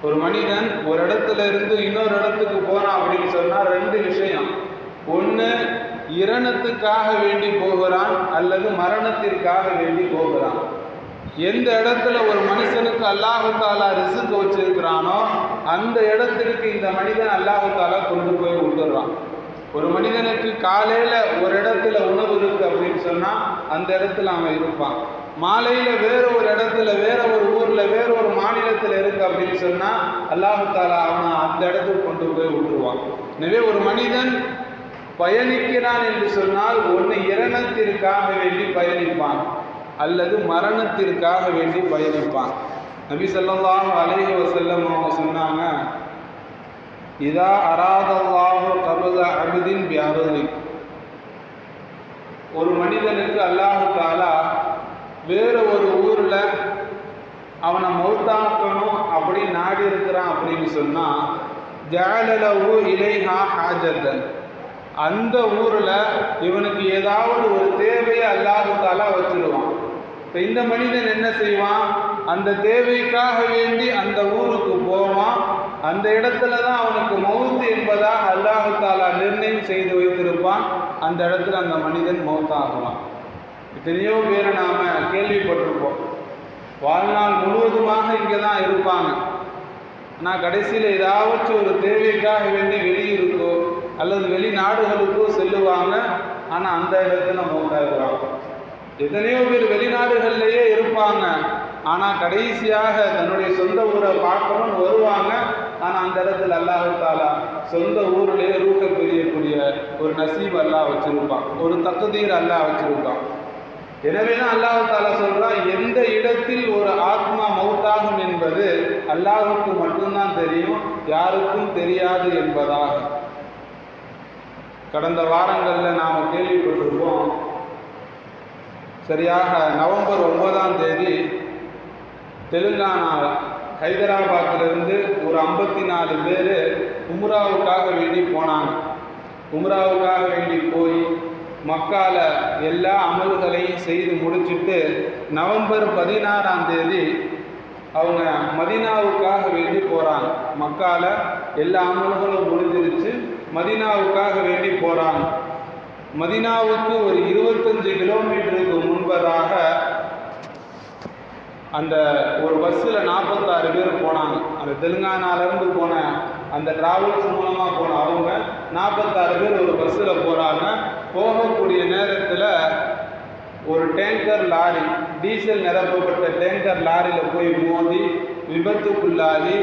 ஒரு மனிதன் ஒரு இடத்துல இருந்து இன்னொரு இடத்துக்கு போறான் அப்படின்னு சொன்னால் ரெண்டு விஷயம். ஒன்று, இரணத்துக்காக வேண்டி போகிறான் அல்லது மரணத்திற்காக வேண்டி போகிறான். எந்த இடத்துல ஒரு மனுஷனுக்கு அல்லாஹு தாலா ரிஸ்க் வச்சிருக்கிறானோ அந்த இடத்திற்கு இந்த மனிதன் அல்லாஹு தாலா கொண்டு போய் விட்டுறான். ஒரு மனிதனுக்கு காலையில் ஒரு இடத்துல உணவு இருக்குது அப்படின்னு சொன்னால் அந்த இடத்துல அவன் இருப்பான். மாலையில் வேற ஒரு இடத்துல வேற ஒரு ஊரில் வேற ஒரு மாநிலத்தில் இருக்குது அப்படின்னு சொன்னால் அல்லாஹு தாலா அவனை அந்த இடத்துக்கு கொண்டு போய் விட்டுருவான். எனவே ஒரு மனிதன் பயணிக்கிறான் என்று சொன்னால் ஒன்று இரணத்திற்காக வேண்டி பயணிப்பான் அல்லது மரணத்திற்காக வேண்டி பயணிப்பான். நபி ஸல்லல்லாஹு அலைஹி வஸல்லம் அவங்க சொன்னாங்க, இதா அராதல்லாஹு கபத அப்தின் பிஅர்தி, ஒரு மனிதனுக்கு அல்லாஹு தாலா வேற ஒரு ஊரில் அவனை மௌத்தாக்கணும் அப்படி நாடி இருக்கிறான் அப்படின்னு சொன்னால் ஜஅலலஹு இலைஹா ஹாஜத்தன், அந்த ஊரில் இவனுக்கு ஏதாவது ஒரு தேவையை அல்லாஹு தாலா வச்சிருவான். இப்போ இந்த மனிதன் என்ன செய்வான், அந்த தேவைக்காக வேண்டி அந்த ஊருக்கு போவான். அந்த இடத்துல தான் அவனுக்கு மௌத்து என்பதாக அல்லாஹு தாலா நிர்ணயம் செய்து வைத்திருப்பான். அந்த இடத்துல அந்த மனிதன் மௌத்தாகுவான். எத்தனையோ பேரை நாம் கேள்விப்பட்டிருப்போம், வாழ்நாள் முழுவதுமாக இங்கே தான் இருப்பாங்க. ஆனால் கடைசியில் ஏதாச்சும் ஒரு தேவைக்காக வேண்டி வெளியிருக்கோ அல்லது வெளிநாடுகளுக்கோ செல்லுவாங்க. ஆனால் அந்த இடத்துல மௌத்தாகிறாங்க. எத்தனையோ பேர் வெளிநாடுகள்லேயே இருப்பாங்க, ஆனால் கடைசியாக தன்னுடைய சொந்த ஊரை பார்க்கணும்னு வருவாங்க. ஆனால் அந்த இடத்துல அல்லாஹு தாலா சொந்த ஊரிலேயே ரூக்க பிரியக்கூடிய ஒரு நசீப் அல்லாஹ் வச்சிருப்பான், ஒரு தக்தீர் அல்லாஹ் வச்சிருப்பான். எனவே தான் அல்லாஹு தாலா சொல்கிறான், எந்த இடத்தில் ஒரு ஆத்மா மௌத்தாகும் என்பது அல்லாஹுக்கு மட்டும்தான் தெரியும், யாருக்கும் தெரியாது என்பதாக. கடந்த வாரங்களில் நாம் கேள்விப்பட்டிருப்போம், சரியாக நவம்பர் 9ஆம் தேதி தெலுங்கானா ஹைதராபாத்திலிருந்து ஒரு 54 பேர் உம்ராவுக்காக வேண்டி போனாங்க. உம்ராவுக்காக வேண்டி போய் மக்கால எல்லா அமல்களையும் செய்து முடிச்சுட்டு நவம்பர் 16ஆம் தேதி அவங்க மதீனாவுக்காக வேண்டி போகிறாங்க. மக்கால எல்லா அமல்களும் முடிஞ்சிருச்சு, மதீனாவுக்காக வேண்டி போகிறாங்க. மதீனாவுக்கு ஒரு 25 கிலோமீட்டருக்கு முன்பதாக அந்த ஒரு பஸ்ஸில் 46 பேர் போனாங்க. அந்த தெலுங்கானாலேருந்து போன அந்த டிராவல்ஸ் மூலமாக போன அவங்க 46 பேர் ஒரு பஸ்ஸில் போகிறாங்க. போகக்கூடிய நேரத்தில் ஒரு டேங்கர் லாரி, டீசல் நிரப்பப்பட்ட டேங்கர் லாரியில் போய் மோதி விபத்துக்குள்ளாகி